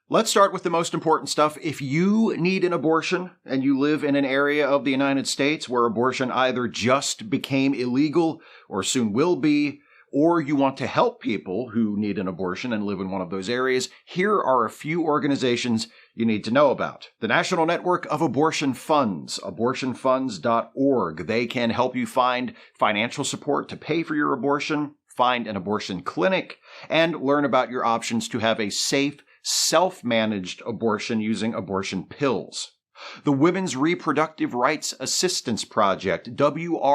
Let's start with the most important stuff. If you need an abortion and you live in an area of the United States where abortion either just became illegal or soon will be, or you want to help people who need an abortion and live in one of those areas, here are a few organizations you need to know about. The National Network of Abortion Funds, abortionfunds.org. They can help you find financial support to pay for your abortion, find an abortion clinic, and learn about your options to have a safe, self-managed abortion using abortion pills. The Women's Reproductive Rights Assistance Project, WRRAP.org,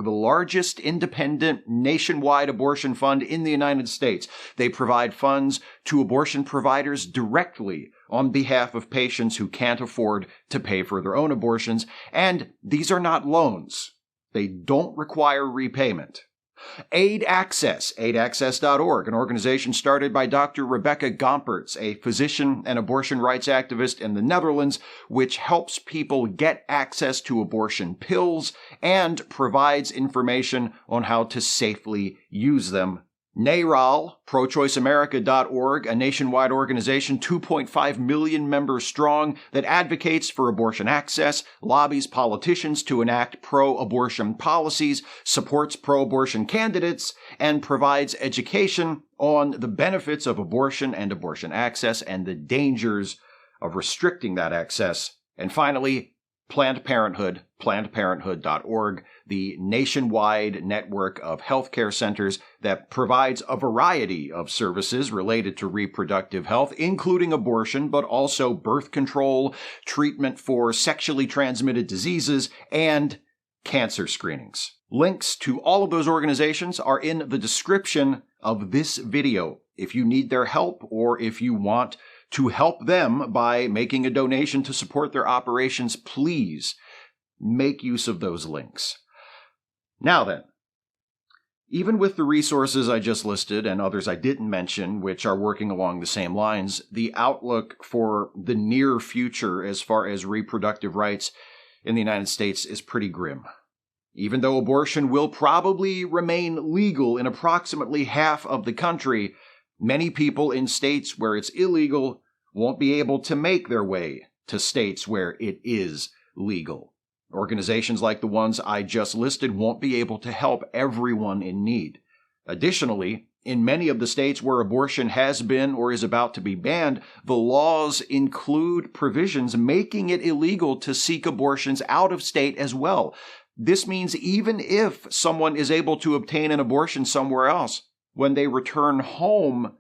the largest independent nationwide abortion fund in the United States. They provide funds to abortion providers directly on behalf of patients who can't afford to pay for their own abortions, and these are not loans. They don't require repayment. Aid Access, aidaccess.org, an organization started by Dr. Rebecca Gompertz, a physician and abortion rights activist in the Netherlands, which helps people get access to abortion pills and provides information on how to safely use them. NARAL, ProChoiceAmerica.org, a nationwide organization 2.5 million members strong that advocates for abortion access, lobbies politicians to enact pro-abortion policies, supports pro-abortion candidates, and provides education on the benefits of abortion and abortion access and the dangers of restricting that access. And finally, Planned Parenthood, PlannedParenthood.org, the nationwide network of healthcare centers that provides a variety of services related to reproductive health, including abortion, but also birth control, treatment for sexually transmitted diseases, and cancer screenings. Links to all of those organizations are in the description of this video. If you need their help or if you want to help them by making a donation to support their operations, please make use of those links. Now then, even with the resources I just listed and others I didn't mention, which are working along the same lines, the outlook for the near future as far as reproductive rights in the United States is pretty grim. Even though abortion will probably remain legal in approximately half of the country, many people in states where it's illegal won't be able to make their way to states where it is legal. Organizations like the ones I just listed won't be able to help everyone in need. Additionally, in many of the states where abortion has been or is about to be banned, the laws include provisions making it illegal to seek abortions out of state as well. This means even if someone is able to obtain an abortion somewhere else, when they return home,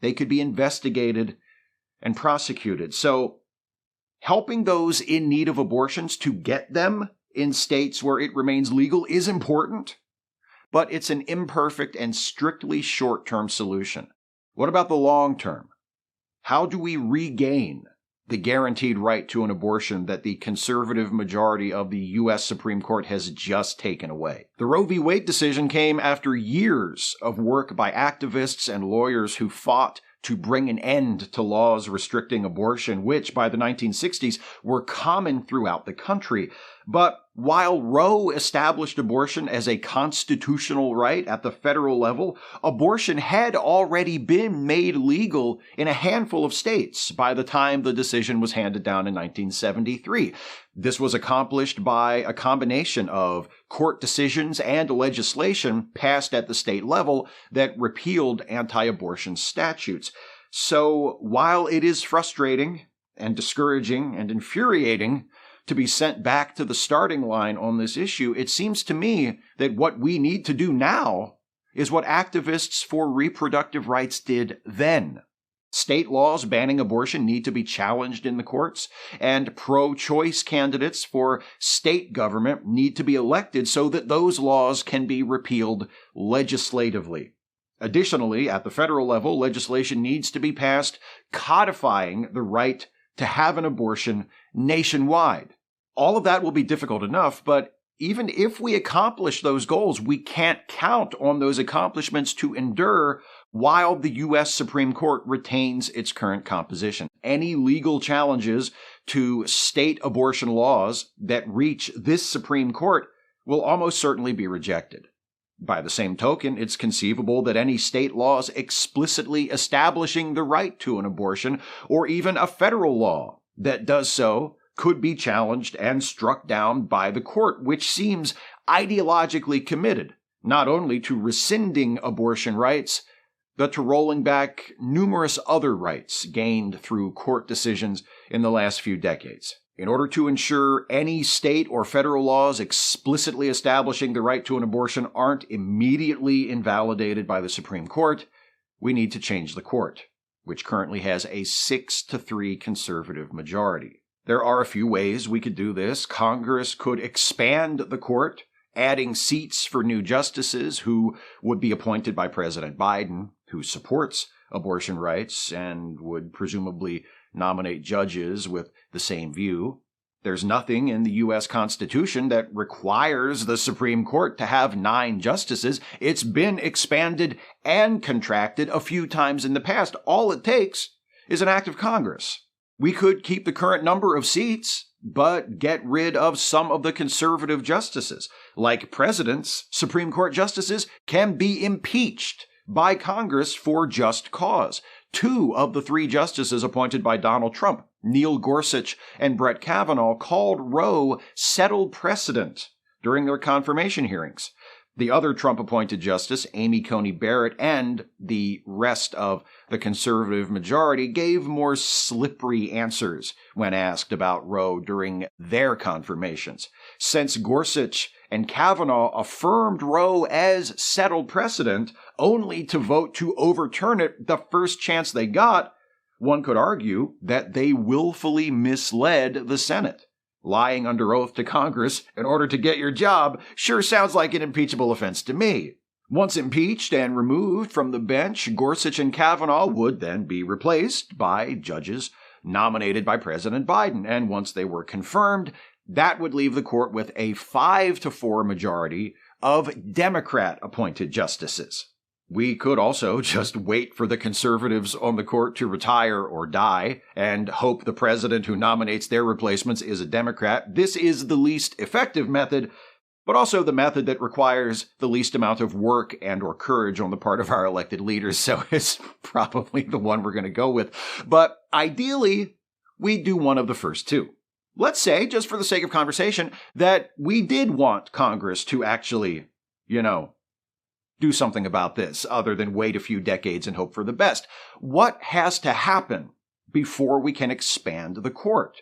they could be investigated and prosecuted. So, helping those in need of abortions to get them in states where it remains legal is important, but it's an imperfect and strictly short-term solution. What about the long term? How do we regain the guaranteed right to an abortion that the conservative majority of the U.S. Supreme Court has just taken away? The Roe v. Wade decision came after years of work by activists and lawyers who fought to bring an end to laws restricting abortion, which by the 1960s were common throughout the country. But while Roe established abortion as a constitutional right at the federal level, abortion had already been made legal in a handful of states by the time the decision was handed down in 1973. This was accomplished by a combination of court decisions and legislation passed at the state level that repealed anti-abortion statutes. So while it is frustrating and discouraging and infuriating to be sent back to the starting line on this issue, it seems to me that what we need to do now is what activists for reproductive rights did then. State laws banning abortion need to be challenged in the courts, and pro-choice candidates for state government need to be elected so that those laws can be repealed legislatively. Additionally, at the federal level, legislation needs to be passed codifying the right to have an abortion nationwide. All of that will be difficult enough, but even if we accomplish those goals, we can't count on those accomplishments to endure while the U.S. Supreme Court retains its current composition. Any legal challenges to state abortion laws that reach this Supreme Court will almost certainly be rejected. By the same token, it's conceivable that any state laws explicitly establishing the right to an abortion, or even a federal law that does so, could be challenged and struck down by the court, which seems ideologically committed not only to rescinding abortion rights, but to rolling back numerous other rights gained through court decisions in the last few decades. In order to ensure any state or federal laws explicitly establishing the right to an abortion aren't immediately invalidated by the Supreme Court, we need to change the court, which currently has a 6-3 conservative majority. There are a few ways we could do this. Congress could expand the court, adding seats for new justices who would be appointed by President Biden, who supports abortion rights and would presumably nominate judges with the same view. There's nothing in the U.S. Constitution that requires the Supreme Court to have 9 justices. It's been expanded and contracted a few times in the past. All it takes is an act of Congress. We could keep the current number of seats, but get rid of some of the conservative justices. Like presidents, Supreme Court justices can be impeached by Congress for just cause. 2 of the 3 justices appointed by Donald Trump, Neil Gorsuch and Brett Kavanaugh, called Roe settled precedent during their confirmation hearings. The other Trump-appointed justice, Amy Coney Barrett, and the rest of the conservative majority gave more slippery answers when asked about Roe during their confirmations. Since Gorsuch and Kavanaugh affirmed Roe as settled precedent, only to vote to overturn it the first chance they got, one could argue that they willfully misled the Senate. Lying under oath to Congress in order to get your job sure sounds like an impeachable offense to me. Once impeached and removed from the bench, Gorsuch and Kavanaugh would then be replaced by judges nominated by President Biden, and once they were confirmed, that would leave the court with a 5-4 majority of Democrat-appointed justices. We could also just wait for the conservatives on the court to retire or die and hope the president who nominates their replacements is a Democrat. This is the least effective method, but also the method that requires the least amount of work and or courage on the part of our elected leaders, so it's probably the one we're going to go with. But ideally, we do one of the first 2. Let's say, just for the sake of conversation, that we did want Congress to actually, do something about this other than wait a few decades and hope for the best. What has to happen before we can expand the court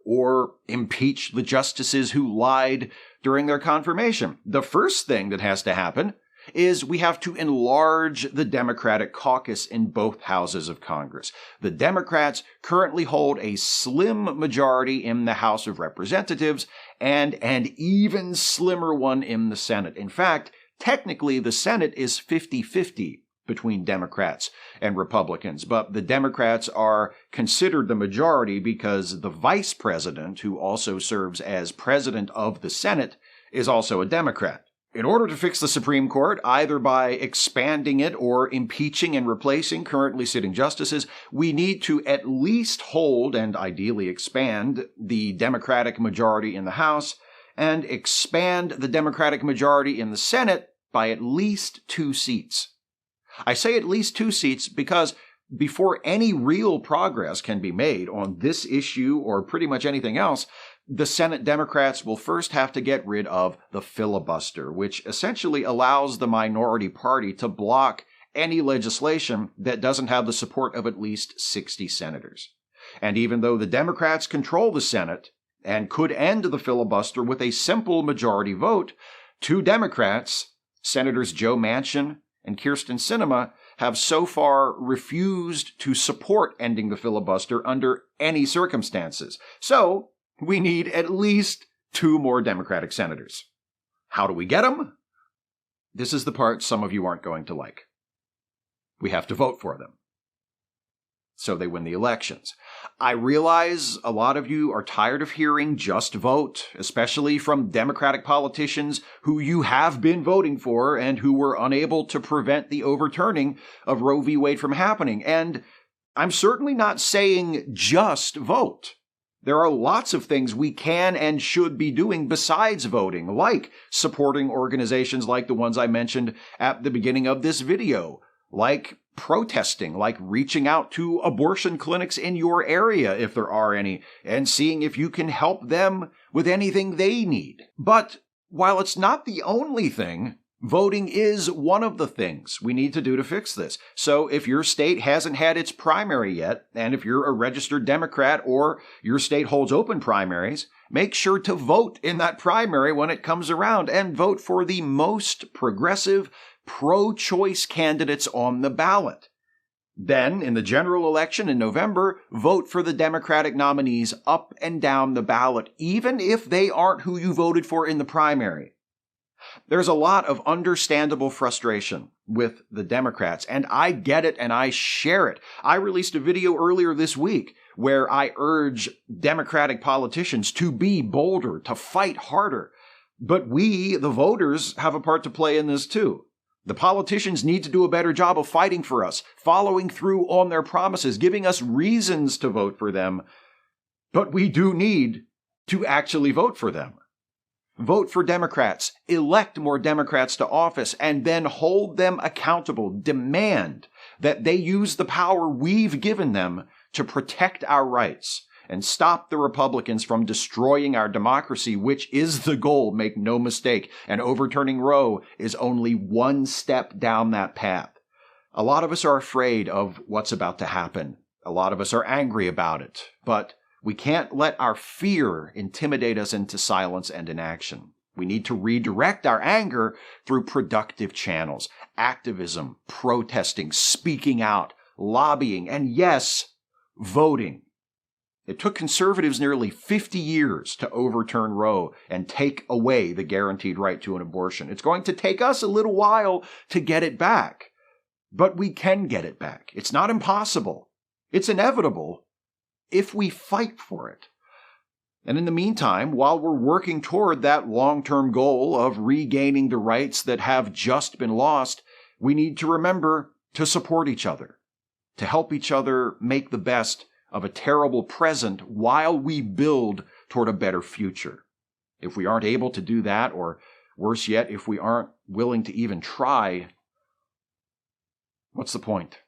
or impeach the justices who lied during their confirmation? The first thing that has to happen is we have to enlarge the Democratic caucus in both houses of Congress. The Democrats currently hold a slim majority in the House of Representatives and an even slimmer one in the Senate. In fact, technically, the Senate is 50-50 between Democrats and Republicans, but the Democrats are considered the majority because the vice president, who also serves as president of the Senate, is also a Democrat. In order to fix the Supreme Court, either by expanding it or impeaching and replacing currently sitting justices, we need to at least hold and ideally expand the Democratic majority in the House and expand the Democratic majority in the Senate by at least 2 seats. I say at least 2 seats because before any real progress can be made on this issue or pretty much anything else, the Senate Democrats will first have to get rid of the filibuster, which essentially allows the minority party to block any legislation that doesn't have the support of at least 60 senators. And even though the Democrats control the Senate and could end the filibuster with a simple majority vote, 2 Democrats, Senators Joe Manchin and Kyrsten Sinema, have so far refused to support ending the filibuster under any circumstances. So, we need at least 2 more Democratic senators. How do we get them? This is the part some of you aren't going to like. We have to vote for them, so they win the elections. I realize a lot of you are tired of hearing just vote, especially from Democratic politicians who you have been voting for and who were unable to prevent the overturning of Roe v. Wade from happening. And I'm certainly not saying just vote. There are lots of things we can and should be doing besides voting, like supporting organizations like the ones I mentioned at the beginning of this video, like protesting, like reaching out to abortion clinics in your area if there are any, and seeing if you can help them with anything they need. But while it's not the only thing, voting is one of the things we need to do to fix this. So if your state hasn't had its primary yet, and if you're a registered Democrat or your state holds open primaries, make sure to vote in that primary when it comes around and vote for the most progressive, pro-choice candidates on the ballot. Then, in the general election in November, vote for the Democratic nominees up and down the ballot, even if they aren't who you voted for in the primary. There's a lot of understandable frustration with the Democrats, and I get it and I share it. I released a video earlier this week where I urge Democratic politicians to be bolder, to fight harder. But we, the voters, have a part to play in this too. The politicians need to do a better job of fighting for us, following through on their promises, giving us reasons to vote for them. But we do need to actually vote for them. Vote for Democrats, elect more Democrats to office, and then hold them accountable. Demand that they use the power we've given them to protect our rights and stop the Republicans from destroying our democracy, which is the goal, make no mistake. And overturning Roe is only one step down that path. A lot of us are afraid of what's about to happen. A lot of us are angry about it. But we can't let our fear intimidate us into silence and inaction. We need to redirect our anger through productive channels, activism, protesting, speaking out, lobbying, and yes, voting. It took conservatives nearly 50 years to overturn Roe and take away the guaranteed right to an abortion. It's going to take us a little while to get it back, but we can get it back. It's not impossible. It's inevitable if we fight for it. And in the meantime, while we're working toward that long-term goal of regaining the rights that have just been lost, we need to remember to support each other, to help each other make the best of a terrible present while we build toward a better future. If we aren't able to do that, or worse yet, if we aren't willing to even try, what's the point?